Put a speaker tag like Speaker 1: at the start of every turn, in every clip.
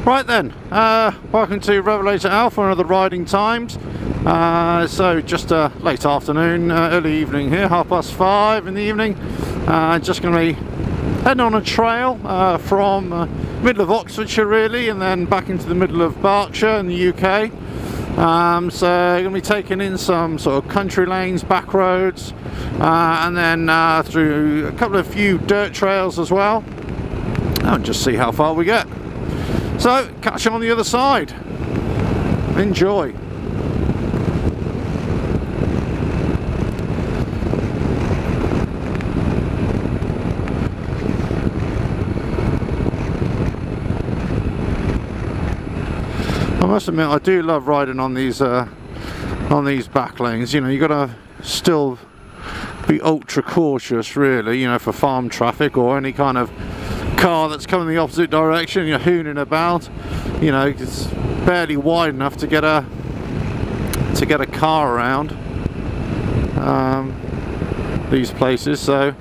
Speaker 1: Right then, welcome to Revelator Alpha, another riding times. So just late afternoon, early evening here, 5:30 in the evening. Just going to be heading on a trail from middle of Oxfordshire really, and then back into the middle of Berkshire in the UK. So going to be taking in some sort of country lanes, back roads, and then through a few dirt trails as well, and just see how far we get. So, catch you on the other side. Enjoy. I must admit, I do love riding on these back lanes. You know, you got to still be ultra cautious, really. You know, for farm traffic or any kind of car that's coming the opposite direction. You're hooning about, you know, it's barely wide enough to get a car around these places. So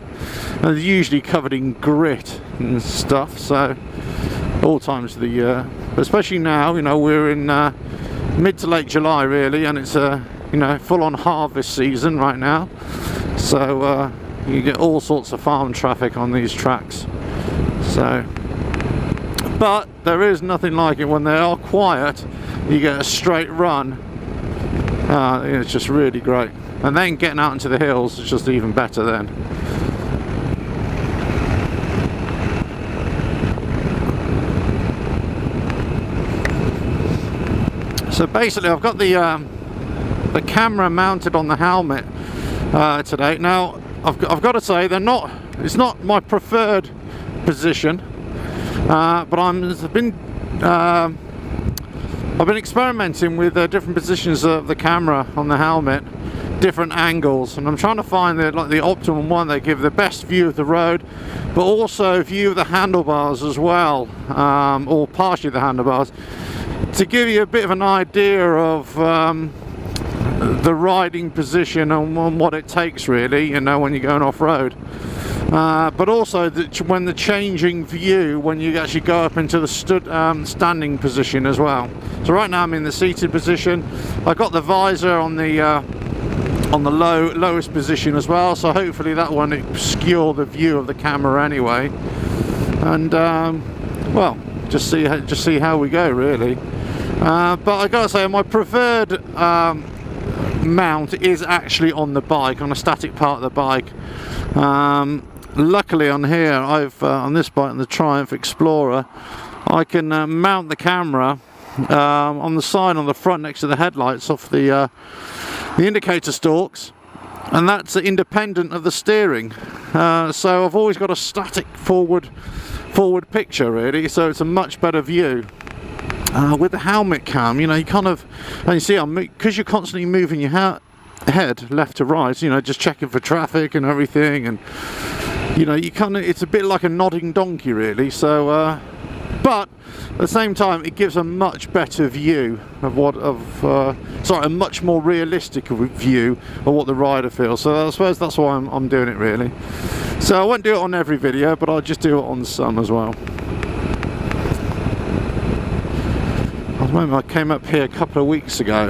Speaker 1: they're usually covered in grit and stuff, so all times of the year, especially now. You know, we're in mid to late July really, and it's you know, full-on harvest season right now, so you get all sorts of farm traffic on these tracks. So, but there is nothing like it when they are quiet. You get a straight run. It's just really great. And then getting out into the hills is just even better then. So basically, I've got the camera mounted on the helmet today. Now, I've got to say, it's not my preferred position, but I've been experimenting with different positions of the camera on the helmet, different angles, and I'm trying to find the optimum one that give the best view of the road, but also view of the handlebars as well, or partially the handlebars, to give you a bit of an idea of the riding position and what it takes really, you know, when you're going off-road. But also when the changing view when you actually go up into the standing position as well. So right now I'm in the seated position. I've got the visor on the lowest position as well, so hopefully that won't obscure the view of the camera anyway. And well, just see how we go really. But I gotta say, my preferred mount is actually on the bike, on a static part of the bike. Luckily on here, on this bike, on the Triumph Explorer, I can mount the camera on the side, on the front, next to the headlights off the indicator stalks, and that's independent of the steering. So I've always got a static forward picture really, so it's a much better view. With the helmet cam, you know, you kind of, and you see, because you're constantly moving your head left to right, you know, just checking for traffic and everything, and you know, you kind of, it's a bit like a nodding donkey really. So but at the same time it gives a much better view of a much more realistic view of what the rider feels. So I suppose that's why I'm doing it really. So I won't do it on every video, but I'll just do it on some as well. I remember I came up here a couple of weeks ago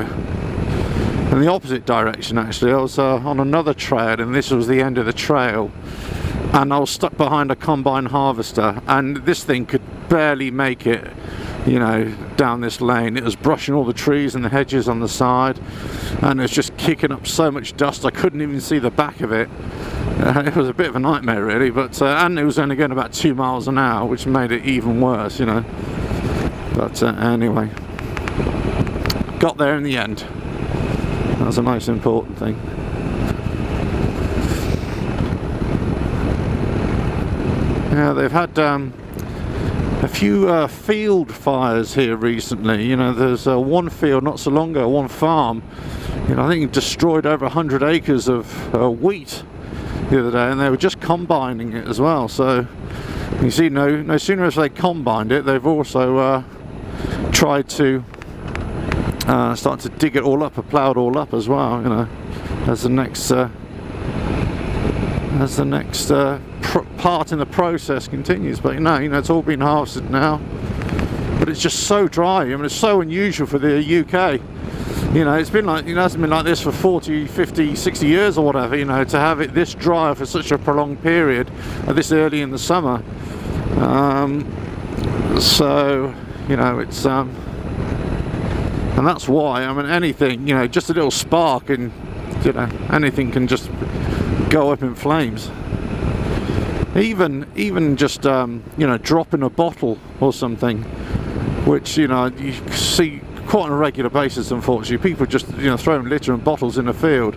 Speaker 1: in the opposite direction actually. I was on another trail, and this was the end of the trail, and I was stuck behind a combine harvester, and this thing could barely make it, you know, down this lane. It was brushing all the trees and the hedges on the side, and it was just kicking up so much dust I couldn't even see the back of it. It was a bit of a nightmare really, but and it was only going about 2 miles an hour, which made it even worse, you know. But anyway, got there in the end. That was the most important thing. Yeah, they've had a few field fires here recently. You know, there's one field not so long ago, one farm, you know, I think it destroyed over 100 acres of wheat the other day, and they were just combining it as well. So you see, no sooner as they combined it, they've also tried to start to dig it all up, or plough it all up as well, you know, as the next part in the process continues. But you know, it's all been harvested now, but it's just so dry. I mean, it's so unusual for the UK. You know, it's been like, you know, it's been like this for 40, 50, 60 years or whatever, you know, to have it this dry for such a prolonged period, this early in the summer. So, you know, it's, and that's why, I mean, anything, you know, just a little spark and, you know, anything can just go up in flames. Even just, you know, dropping a bottle or something, which, you know, you see quite on a regular basis, unfortunately. People just, you know, throwing litter and bottles in the field.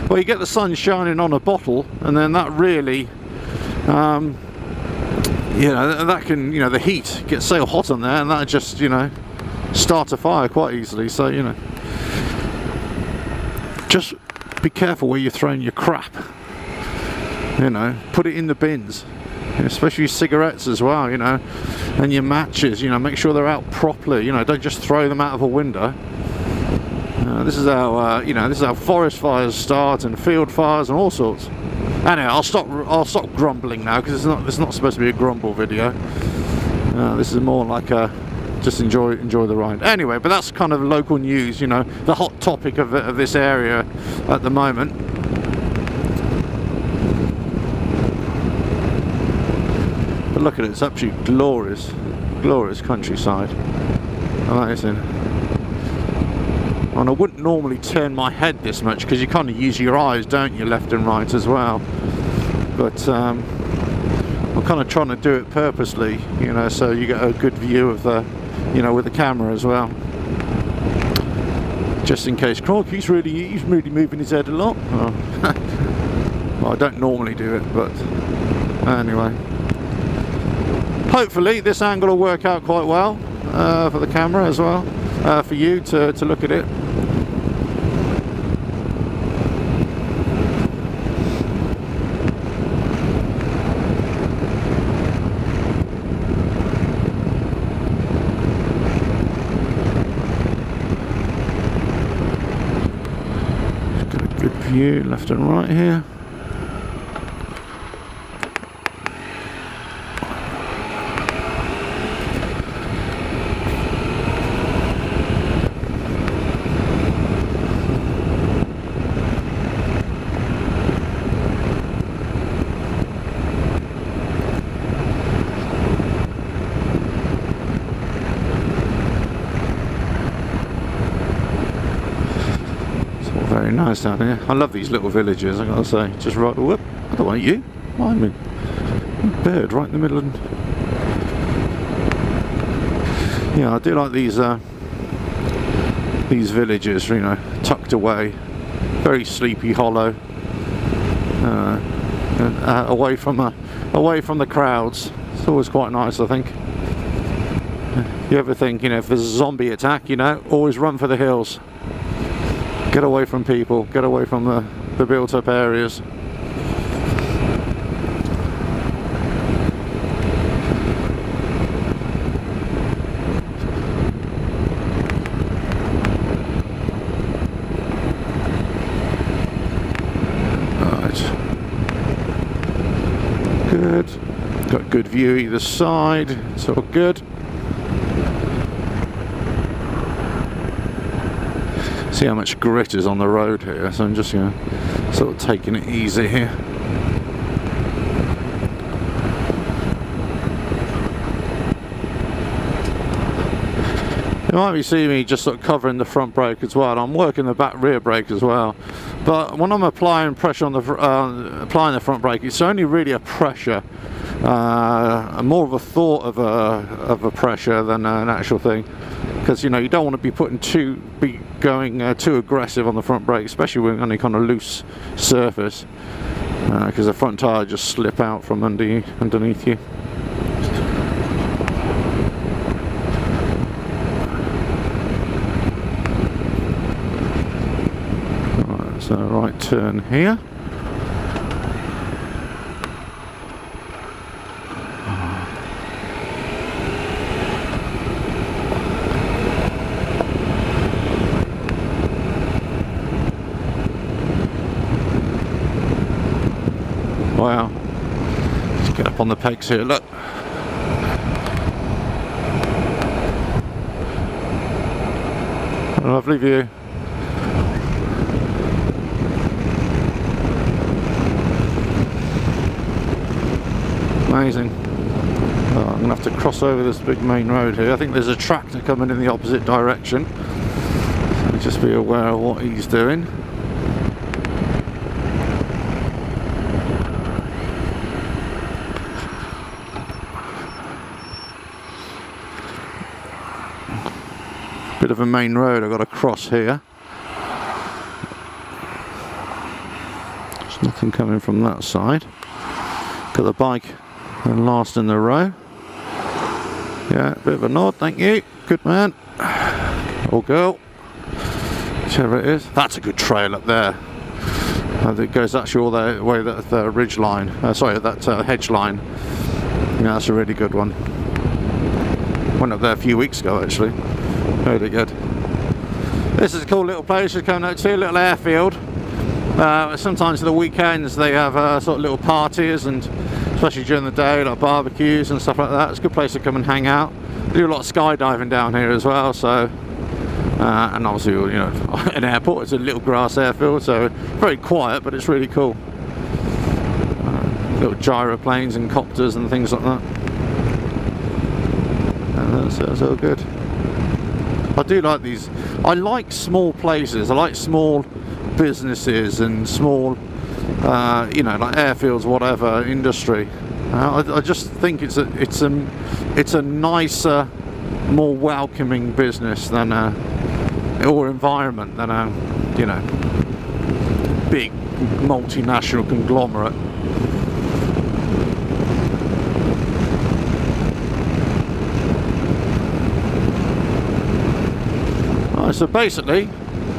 Speaker 1: Well, you get the sun shining on a bottle, and then that really, you know, that can, you know, the heat gets so hot on there, and that just, you know, start a fire quite easily. So, you know, just be careful where you're throwing your crap. You know, put it in the bins, especially cigarettes as well, you know, and your matches, you know, make sure they're out properly, you know, don't just throw them out of a window. This is how, you know, this is how forest fires start, and field fires and all sorts. Anyway, I'll stop grumbling now, because it's not supposed to be a grumble video. This is more like a just enjoy the ride. Anyway, but that's kind of local news, you know, the hot topic of this area at the moment. But look at it, it's absolutely glorious, glorious countryside. Amazing. And I wouldn't normally turn my head this much, because you kind of use your eyes, don't you, left and right as well. But I'm kind of trying to do it purposely, you know, so you get a good view of the, you know, with the camera as well. Just in case, Crikey, he's really moving his head a lot. Oh. Well, I don't normally do it, but anyway. Hopefully this angle will work out quite well for the camera as well, for you to look at it. Got a good view left and right here. Very nice down here. I love these little villages, I gotta say. Just right, whoop, I don't want you. Mind me. Bird right in the middle of... Yeah, I do like these villages, you know, tucked away. Very sleepy hollow. Away from the crowds. It's always quite nice, I think. You ever think, you know, if there's a zombie attack, you know, always run for the hills. Get away from people, get away from the built-up areas. Right. Good. Got good view either side, it's all good. See how much grit is on the road here, so I'm just, you know, sort of taking it easy here. You might be seeing me just sort of covering the front brake as well. I'm working the back rear brake as well. But when I'm applying pressure on the applying the front brake, it's only really a pressure, more of a thought of a pressure than an actual thing. Because, you know, you don't want to be going too aggressive on the front brake, especially when on any kind of loose surface, because the front tire just slip out from underneath you. Right, so right turn here. Wow, let's get up on the pegs here, look. Lovely view. Amazing. Oh, I'm going to have to cross over this big main road here. I think there's a tractor coming in the opposite direction. So just be aware of what he's doing. Bit of a main road I've got to cross here. There's nothing coming from that side. Got the bike and last in the row. Yeah, bit of a nod, thank you. Good man. Or girl. Whichever it is. That's a good trail up there. It goes actually all the way that the ridge line. Sorry, that hedge line. Yeah, that's a really good one. Went up there a few weeks ago actually. Really good. This is a cool little place to come out to, a little airfield. Sometimes at the weekends they have sort of little parties, and especially during the day, like barbecues and stuff like that. It's a good place to come and hang out. They do a lot of skydiving down here as well, so and obviously, you know, an airport, it's a little grass airfield, so very quiet, but it's really cool. Little gyroplanes and copters and things like that. And that's all good. I do like these. I like small places. I like small businesses and small, you know, like airfields, whatever industry. I just think it's a nicer, more welcoming business than or environment than a, you know, big multinational conglomerate. So basically,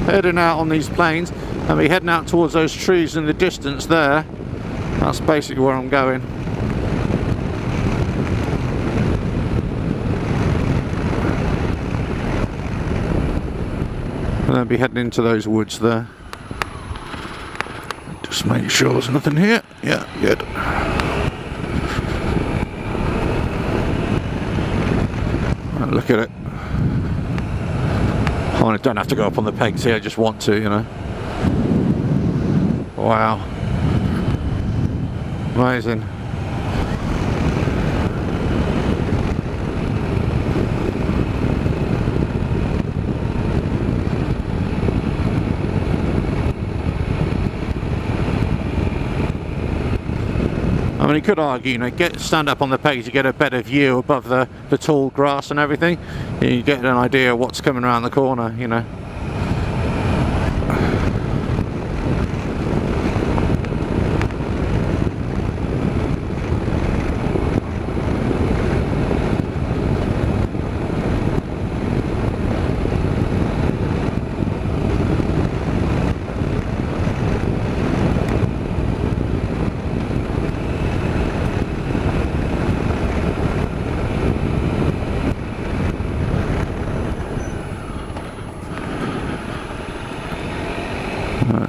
Speaker 1: heading out on these plains, and we're heading out towards those trees in the distance there. That's basically where I'm going. And then be heading into those woods there. Just make sure there's nothing here. Yeah, good. Right, look at it. I don't have to go up on the pegs here, I just want to, you know. Wow. Amazing. I mean, you could argue, you know, stand up on the pegs, you get a better view above the tall grass and everything. You get an idea of what's coming around the corner, you know.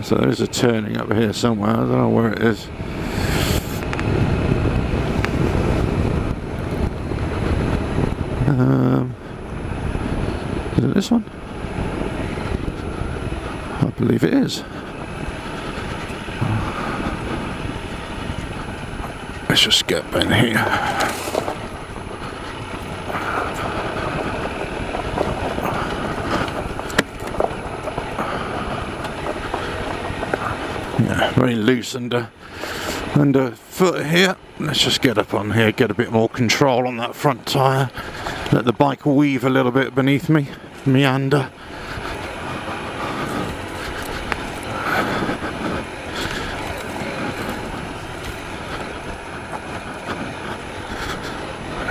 Speaker 1: So there's a turning up here somewhere, I don't know where it is. Is it this one? I believe it is. Let's just get in here. Yeah, very loose under foot here. Let's just get up on here, get a bit more control on that front tyre. Let the bike weave a little bit beneath me, meander.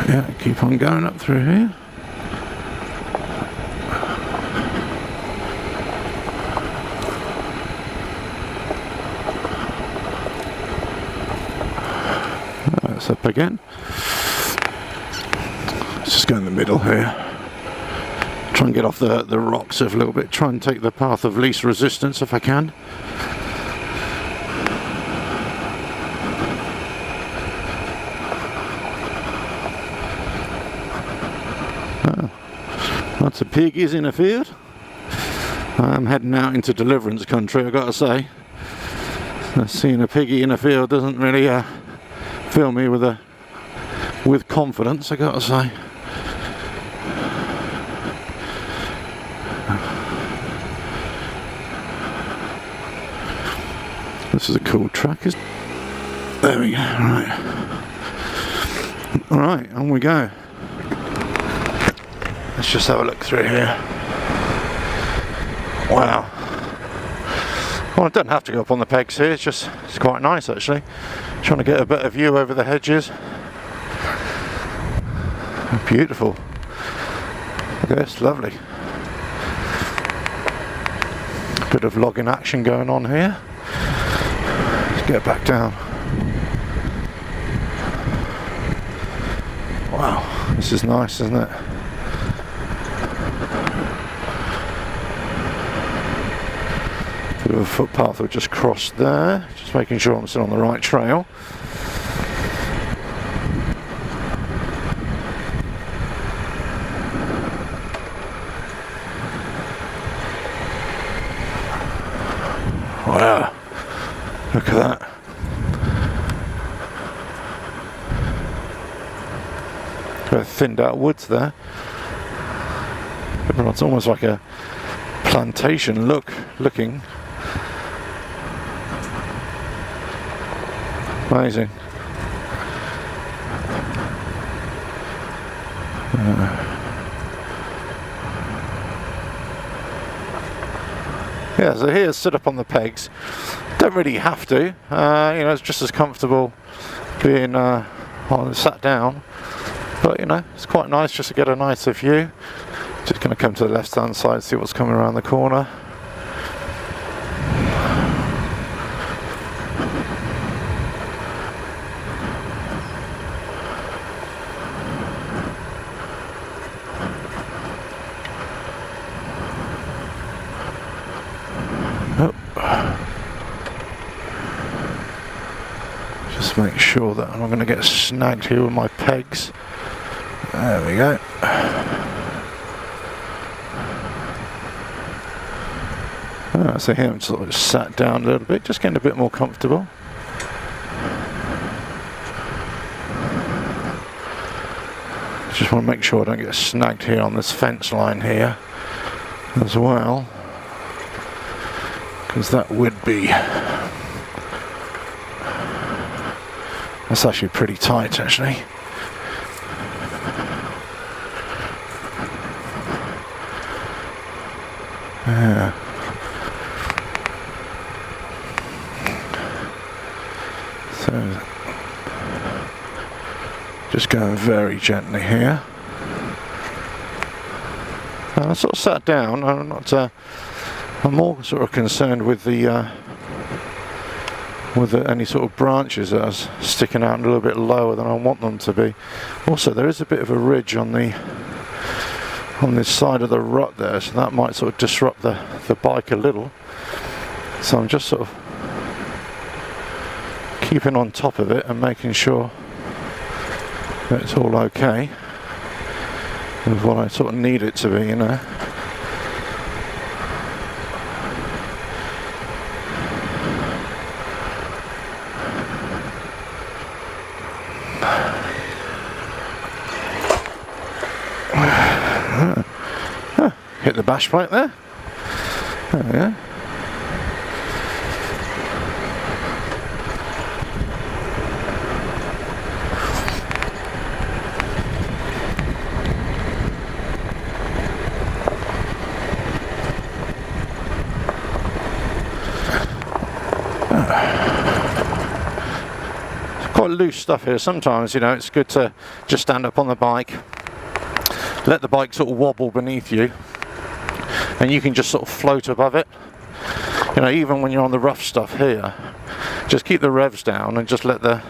Speaker 1: Yeah, keep on going up through here. Up again. Let's just go in the middle here. Try and get off the rocks a little bit. Try and take the path of least resistance if I can. Oh, lots of piggies in a field. I'm heading out into deliverance country, I've got to say. Seeing a piggy in a field doesn't really fill me with confidence, I've got to say. This is a cool track. There we go. Alright, on we go. Let's just have a look through here. Wow. Well, I don't have to go up on the pegs here, it's quite nice actually. Trying to get a better view over the hedges. Beautiful. Look at this, lovely. Bit of logging action going on here. Let's get back down. Wow, this is nice, isn't it? Bit of a footpath we've just crossed there, just making sure I'm still on the right trail. Wow, look at that. Very thinned out woods there. It's almost like a plantation looking. Amazing. Yeah, so here's sit up on the pegs. Don't really have to. You know, it's just as comfortable being sat down. But you know, it's quite nice just to get a nicer view. Just going to come to the left hand side, see what's coming around the corner. Just make sure that I'm not going to get snagged here with my pegs. There we go. So here I'm sort of sat down a little bit, just getting a bit more comfortable. Just want to make sure I don't get snagged here on this fence line here as well, because that would be, that's actually pretty tight actually. Yeah. So just going very gently here. I sort of sat down. I'm not. I'm more sort of concerned with any sort of branches that are sticking out a little bit lower than I want them to be. Also, there is a bit of a ridge on this side of the rut there, so that might sort of disrupt the bike a little. So I'm just sort of keeping on top of it and making sure that it's all okay with what I sort of need it to be, you know. Hit the bash plate there. There we go. Quite loose stuff here. Sometimes, you know, it's good to just stand up on the bike, let the bike sort of wobble beneath you, and you can just sort of float above it. You know, even when you're on the rough stuff here, just keep the revs down and just let the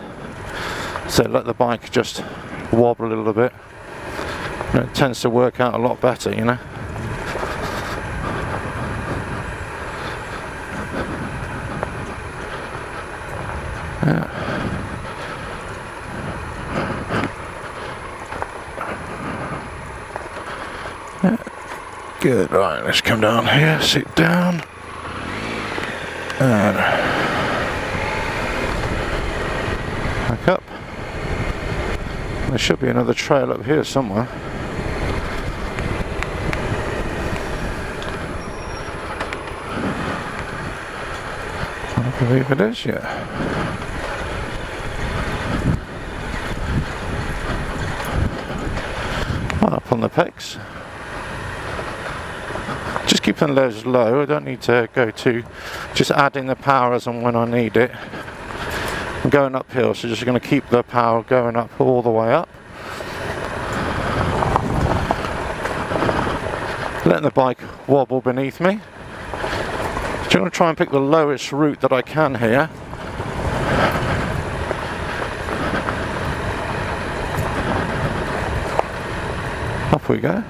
Speaker 1: bike just wobble a little bit. You know, it tends to work out a lot better, you know. Yeah. Good. Right, let's come down here, sit down, and back up. There should be another trail up here somewhere. I believe it is, yeah. Up on the pegs. Just keeping those low. I don't need to go to just adding the power as and when I need it. I'm going uphill, so just going to keep the power going up all the way up. Letting the bike wobble beneath me. Just going to try and pick the lowest route that I can here. Up we go.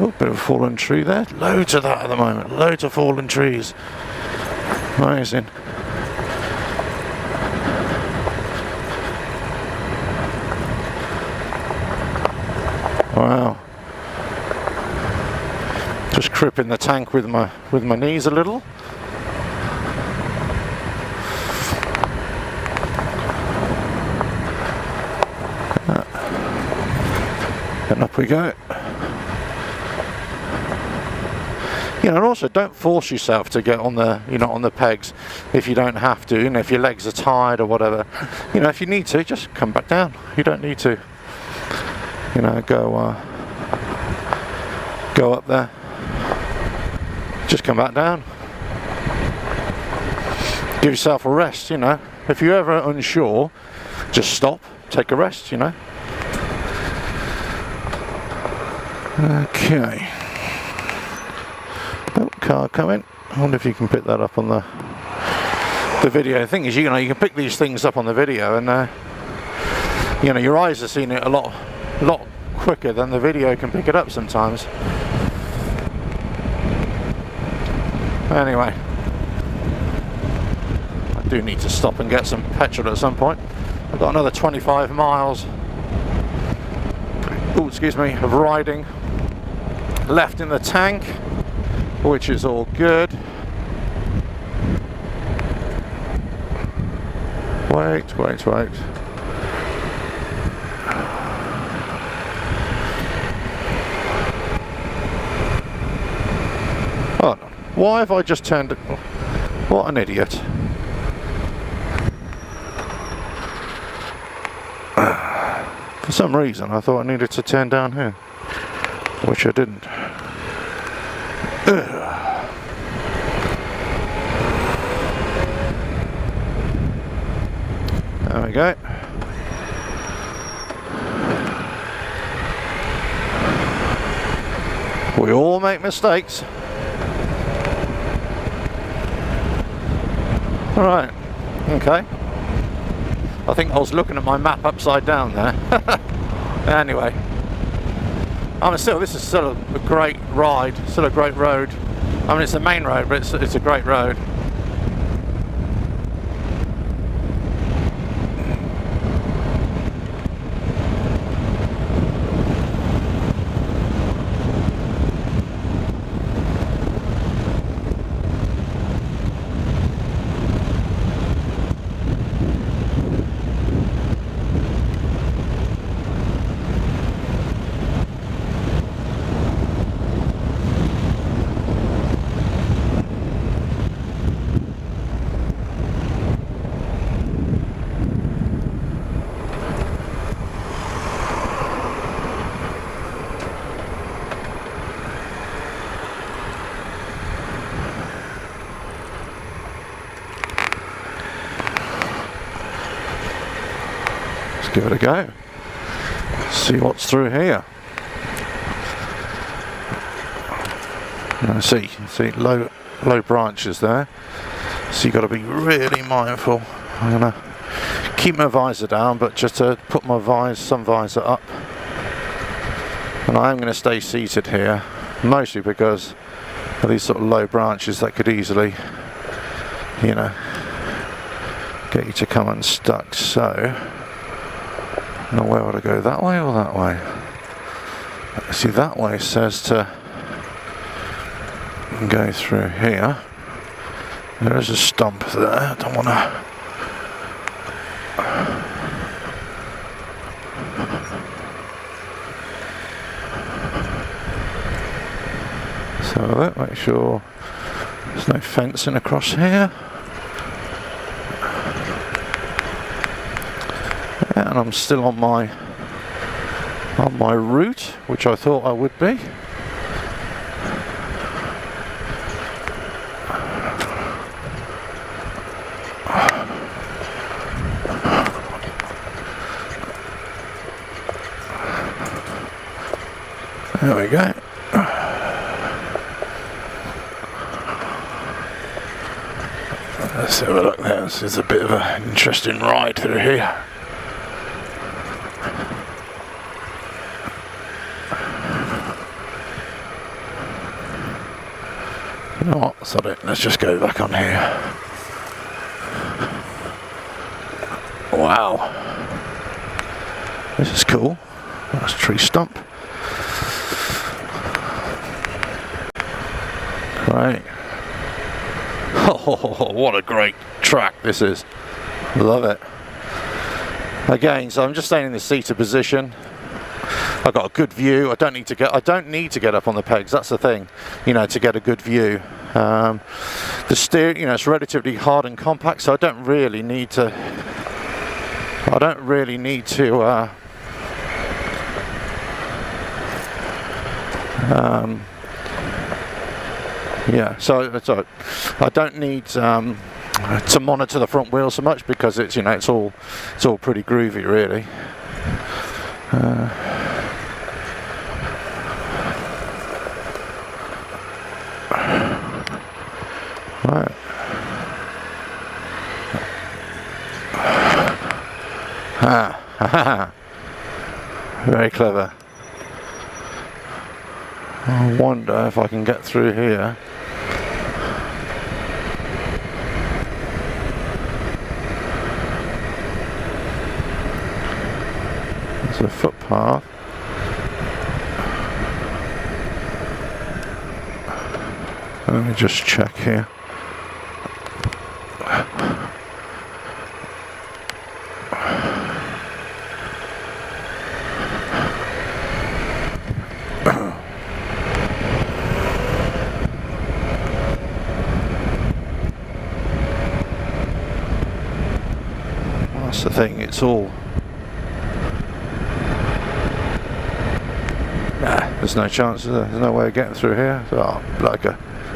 Speaker 1: Oh, bit of a fallen tree there. Loads of that at the moment. Loads of fallen trees. Amazing. Wow. Just gripping the tank with my knees a little. And up we go. You know, and also don't force yourself to get on the, on the pegs if you don't have to. You know, if your legs are tired or whatever. You know, if you need to, just come back down. You don't need to, go up there. Just come back down. Give yourself a rest. You know, if you're ever unsure, just stop, take a rest. Okay. Oh, car coming. I wonder if you can pick that up on the video. The thing is, you can pick these things up on the video, and your eyes are seeing it a lot quicker than the video can pick it up sometimes. Anyway, I do need to stop and get some petrol at some point. I've got another 25 miles. Oh, excuse me, of riding left in the tank, which is all good. Wait. Oh, no. Why have I just turned it? What an idiot. For some reason I thought I needed to turn down here, which I didn't. There we go. We all make mistakes. Alright, okay. I think I was looking at my map upside down there. Anyway, this is still a great ride, still a great road. I mean, it's the main road, but it's a great road. Give it a go. See what's through here. See low branches there. So you've got to be really mindful. I'm gonna keep my visor down, but just to put my some visor up. And I am going to stay seated here, mostly because of these sort of low branches that could easily, get you to come unstuck. So, now where would I go? That way or that way? See, that way says to go through here. There is a stump there. I don't want to. So make sure there's no fencing across here. Yeah, and I'm still on my route, which I thought I would be. There we go. Let's have a look there. This is a bit of an interesting ride through here. You know what? Sod it. Let's just go back on here. Wow. This is cool. That's a tree stump. Great. Oh, what a great track this is. Love it. Again, so I'm just staying in the seated position. I've got a good view. I don't need to get up on the pegs. That's the thing, you know, to get a good view. The steer, you know, it's relatively hard and compact, so I don't really need to. Yeah, so I don't need to monitor the front wheel so much because it's, you know, it's all pretty groovy really. Right. Very clever. I wonder if I can get through here. There's a footpath. Let me just check here. That's the thing, it's all... Nah, there's no chance, there's no way of getting through here. Oh,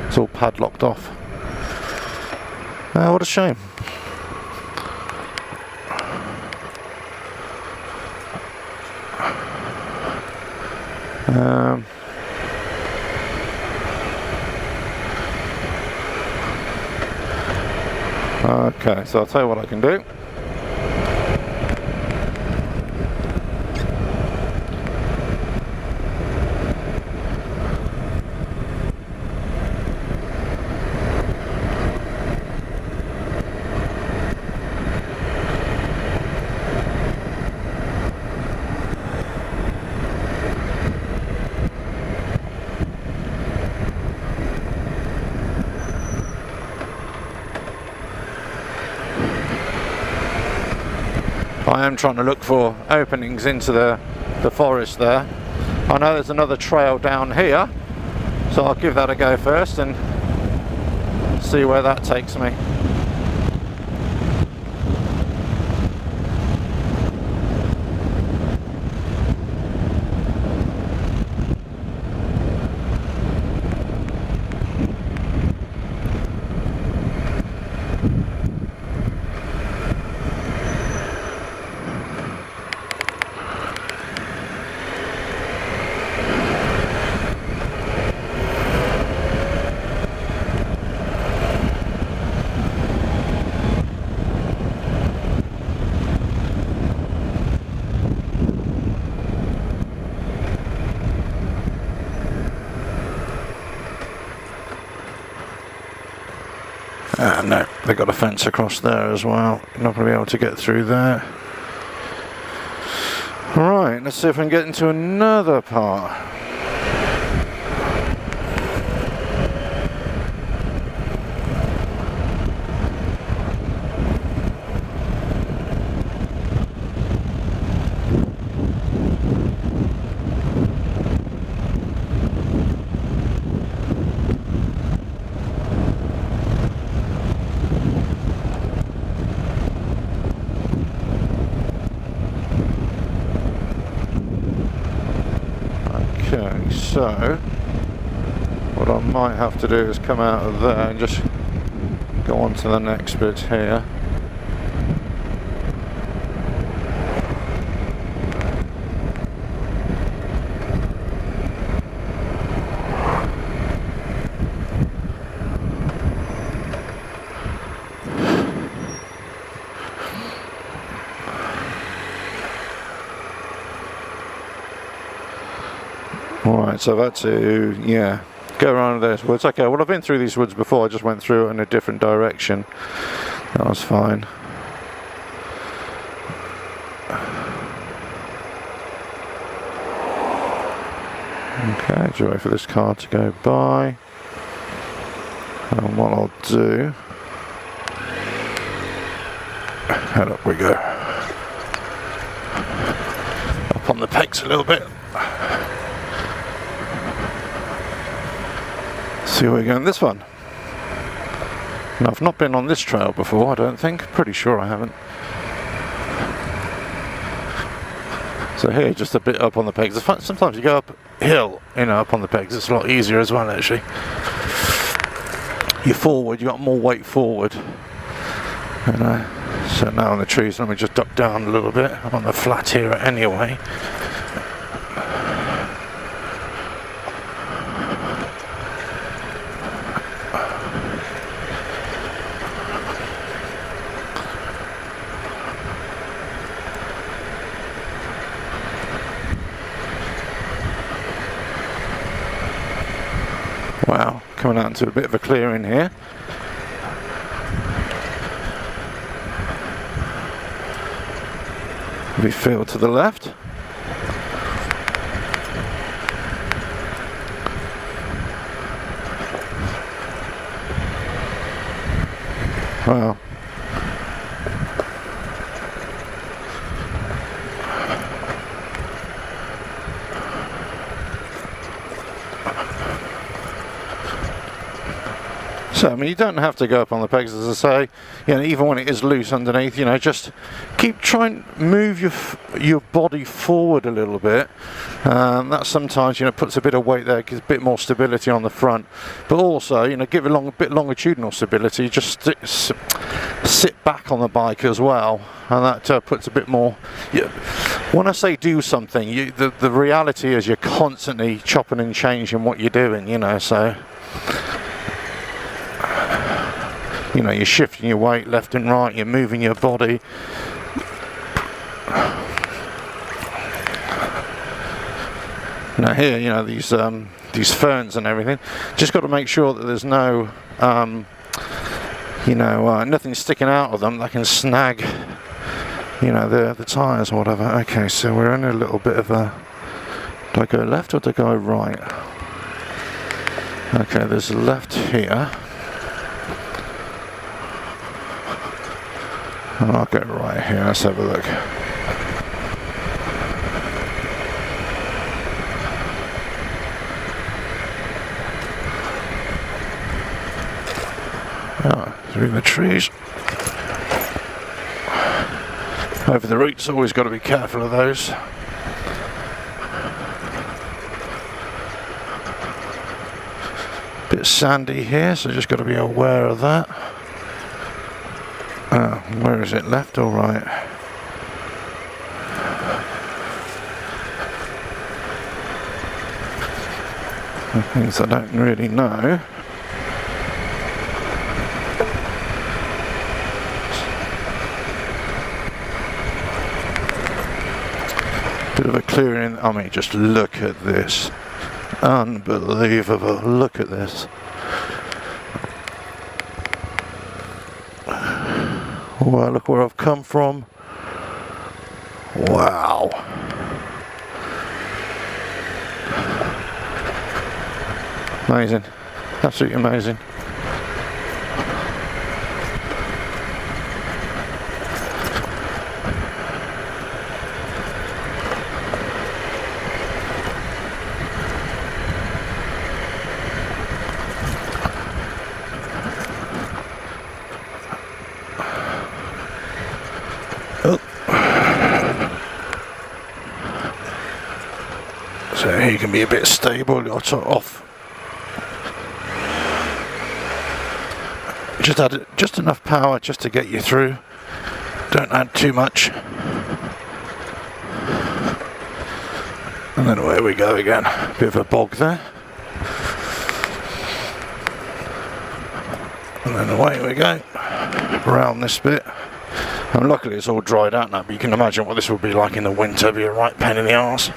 Speaker 1: it's all padlocked off. What a shame. Okay, so I'll tell you what I can do. I am trying to look for openings into the forest there. I know there's another trail down here, so I'll give that a go first and see where that takes me. No, they've got a fence across there as well. You're not going to be able to get through there. Right, let's see if we can get into another part. Okay, so what I might have to do is come out of there and just go on to the next bit here. Right, so I've had to, yeah, go around those woods. Okay, well, I've been through these woods before. I just went through it in a different direction. That was fine. Okay, just wait for this car to go by. And what I'll do, head up we go. Up on the pegs a little bit. See where we go on this one. Now, I've not been on this trail before, I don't think. Pretty sure I haven't. So here, just a bit up on the pegs. Sometimes you go uphill, you know, up on the pegs. It's a lot easier as well, actually. You're forward, you've got more weight forward. And, so now on the trees, let me just duck down a little bit. I'm on the flat here anyway. Wow, coming out into a bit of a clearing here. We field to the left. Wow. So, I mean, you don't have to go up on the pegs, as I say. You know, even when it is loose underneath, you know, just keep trying to move your body forward a little bit. That sometimes, you know, puts a bit of weight there, gives a bit more stability on the front. But also, you know, give it a bit longitudinal stability. Just sit back on the bike as well, and that puts a bit more. Yeah. When I say do something, the reality is you're constantly chopping and changing what you're doing. You know, so. You know, you're shifting your weight left and right, you're moving your body. Now here, you know, these ferns and everything, just got to make sure that there's no, you know, nothing sticking out of them that can snag, you know, the tyres or whatever. Okay, so we're in a little bit of a, do I go left or do I go right? Okay, there's a left here. I'll go right here, let's have a look. Oh, through the trees. Over the roots, always got to be careful of those. Bit sandy here, so just got to be aware of that. Where is it, left or right? Things I don't really know. Bit of a clearing. I mean, just look at this. Unbelievable. Look at this. Well, look where I've come from. Wow. Amazing. Absolutely amazing. Oh. So he can be a bit stable. I'll top off. Just add just enough power just to get you through. Don't add too much. And then away we go again. Bit of a bog there. And then away we go. Around this bit. And luckily it's all dried out now, but you can imagine what this would be like in the winter. It'd be a right pain in the arse.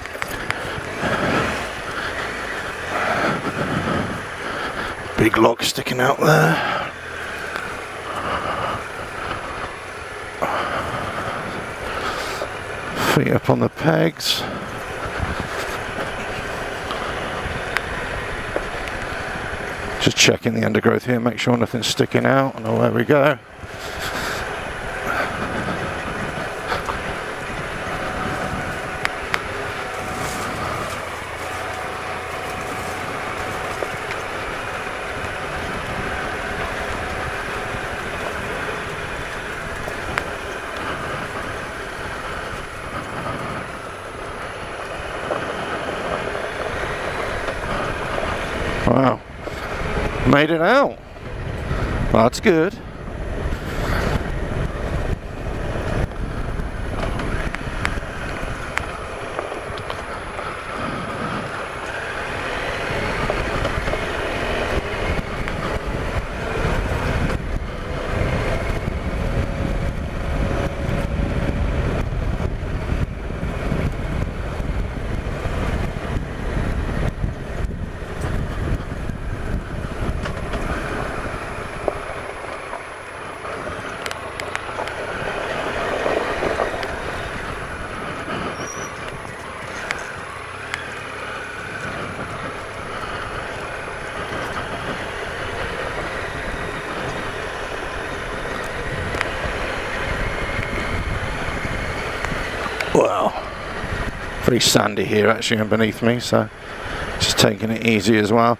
Speaker 1: Big log sticking out there. Feet up on the pegs. Just checking the undergrowth here, make sure nothing's sticking out, and away we go. Wow, made it out. That's good. Wow, pretty sandy here actually underneath me, so just taking it easy as well.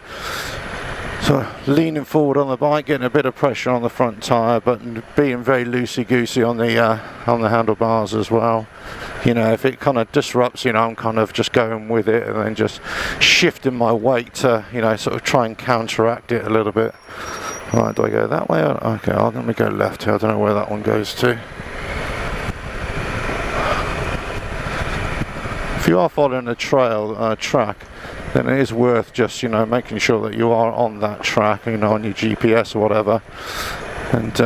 Speaker 1: So leaning forward on the bike, getting a bit of pressure on the front tyre, but being very loosey-goosey on the handlebars as well. You know, if it kind of disrupts, you know, I'm kind of just going with it and then just shifting my weight to, you know, sort of try and counteract it a little bit. Right, do I go that way? Okay, I'm going to go left here. I don't know where that one goes to. If you are following a track, then it is worth just, you know, making sure that you are on that track, you know, on your GPS or whatever, and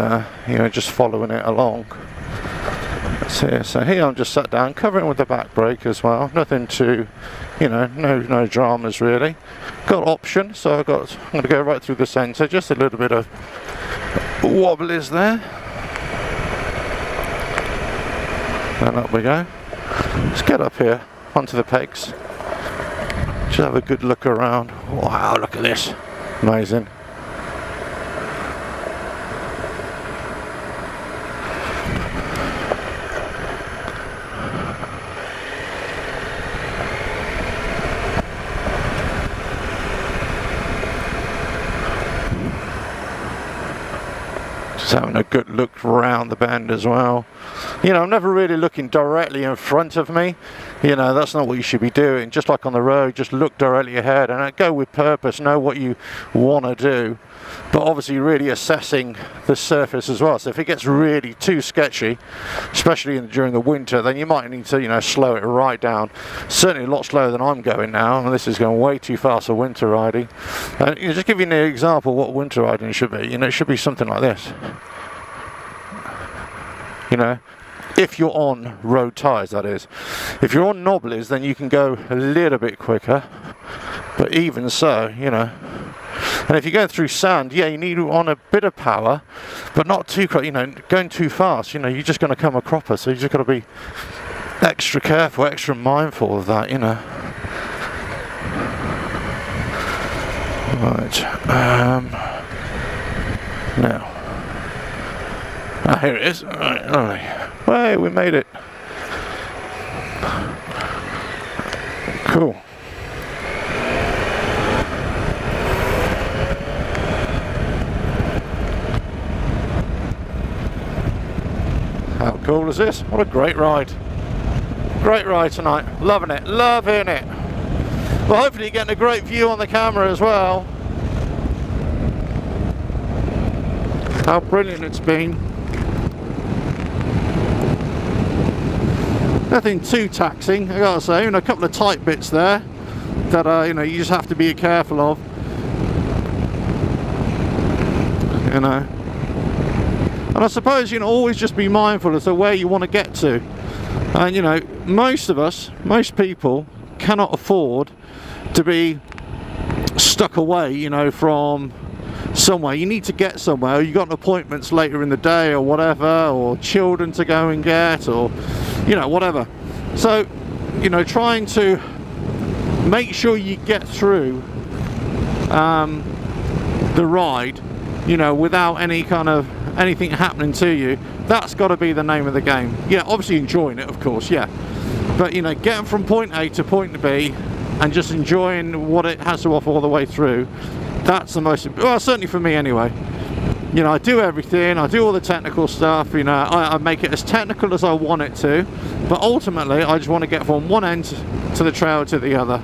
Speaker 1: you know, just following it along. So here I'm just sat down, covering with the back brake as well. Nothing too, you know, no dramas really. Got option, so I'm going to go right through the centre. Just a little bit of wobble is there. And up we go. Let's get up here onto the pegs. Just have a good look around. Wow, look at this. Amazing. Just having a good look around the bend as well. You know, I'm never really looking directly in front of me. You know, that's not what you should be doing. Just like on the road, just look directly ahead and go with purpose, know what you want to do. But obviously really assessing the surface as well. So if it gets really too sketchy, especially during the winter, then you might need to, you know, slow it right down. Certainly a lot slower than I'm going now, and this is going way too fast for winter riding. You know, just give you an example of what winter riding should be. You know, it should be something like this. You know, if you're on road tyres, that is. If you're on knobblies, then you can go a little bit quicker, but even so, you know. And if you go through sand, yeah, you need on a bit of power, but not too, you know, going too fast, you know, you're just going to come a cropper, so you just got to be extra careful, extra mindful of that, you know. Right, now, here it is. Alright, hey, we made it. Cool. How cool is this? What a great ride. Great ride tonight. Loving it. Loving it. Well, hopefully you're getting a great view on the camera as well. How brilliant it's been. Nothing too taxing, I gotta say. You know, a couple of tight bits there that you know, you just have to be careful of. You know. And I suppose, you know, always just be mindful as to where you want to get to. And, you know, most of us, most people, cannot afford to be stuck away, you know, from somewhere. You need to get somewhere. You've got appointments later in the day or whatever, or children to go and get, or, you know, whatever. So, you know, trying to make sure you get through the ride, you know, without any kind of anything happening to you, that's got to be the name of the game. Yeah, obviously enjoying it, of course, yeah, but you know, getting from point A to point B and just enjoying what it has to offer all the way through, that's the most, well, certainly for me anyway. You know, I do everything, I do all the technical stuff, you know, I make it as technical as I want it to, but ultimately I just want to get from one end to the trail to the other.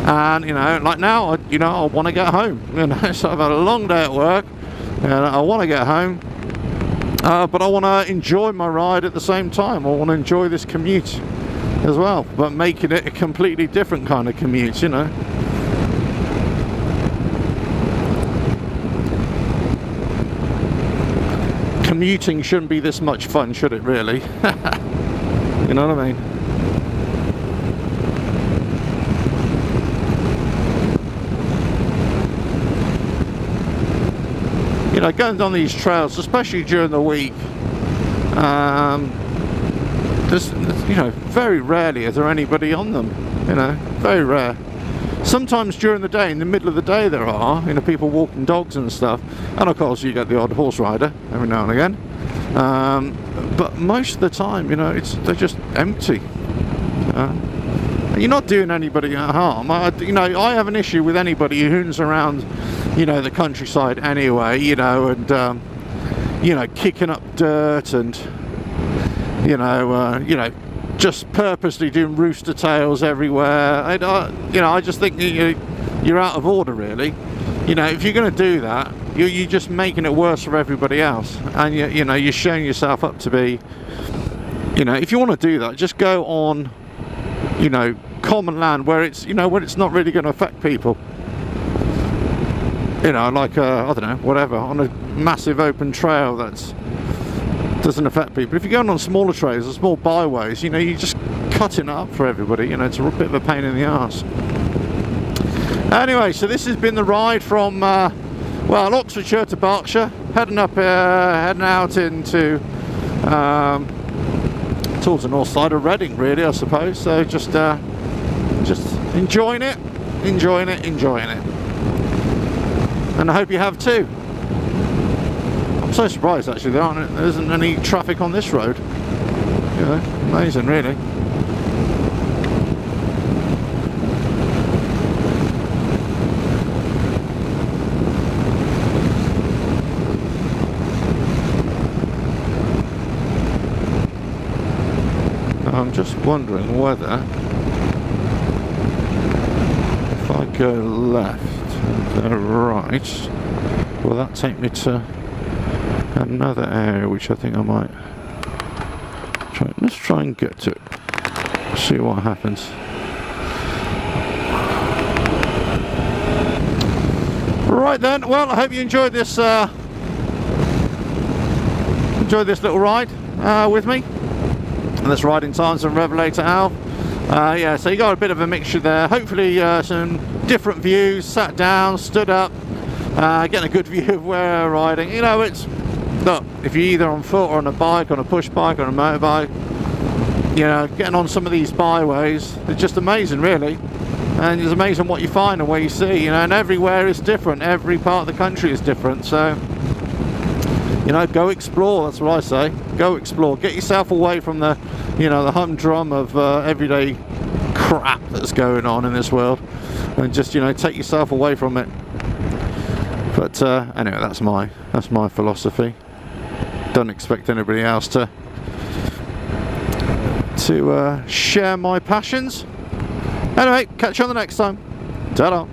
Speaker 1: And you know, like now, you know, I want to get home, you know. So I've had a long day at work and I want to get home. But I want to enjoy my ride at the same time. I want to enjoy this commute as well, but making it a completely different kind of commute, you know. Commuting shouldn't be this much fun, should it really? You know what I mean? You know, going down these trails, especially during the week, there's, you know, very rarely is there anybody on them, you know, very rare. Sometimes during the day, in the middle of the day, there are, you know, people walking dogs and stuff, and of course you get the odd horse rider every now and again, but most of the time, you know, they're just empty. You're not doing anybody harm. You know, I have an issue with anybody who hoons around, you know, the countryside anyway, you know, and you know, kicking up dirt and you know, just purposely doing rooster tails everywhere. You know, I just think you're out of order, really. You know, if you're going to do that, you're just making it worse for everybody else, and you know, you're showing yourself up to be, you know, if you want to do that, just go on, you know, common land where it's, you know, where it's not really going to affect people. You know, like I don't know, whatever, on a massive open trail that's doesn't affect people. If you're going on smaller trails or small byways, you know, you're just cutting up for everybody. You know, it's a bit of a pain in the arse. Anyway, so this has been the ride from well, Oxfordshire to Berkshire, heading up, heading out into towards the north side of Reading, really, I suppose. So just enjoying it, enjoying it, enjoying it. And I hope you have too. I'm so surprised actually there isn't any traffic on this road. You know, amazing really. I'm just wondering whether if I go left right, will that take me to another area which I think I might try. Let's try and get to it, see what happens. Right then, well, I hope you enjoyed this little ride with me and this riding times and Revelator Al. Yeah, so you got a bit of a mixture there. Hopefully some different views, sat down, stood up, getting a good view of where we're riding. You know, it's, look, if you're either on foot or on a bike, on a push bike or a motorbike, you know, getting on some of these byways, it's just amazing, really. And it's amazing what you find and what you see, you know, and everywhere is different. Every part of the country is different. So, you know, go explore. That's what I say. Go explore. Get yourself away from the, you know, the humdrum of everyday crap that's going on in this world, and just, you know, take yourself away from it. But anyway, that's my philosophy. Don't expect anybody else to share my passions. Anyway, catch you on the next time. Ta-da.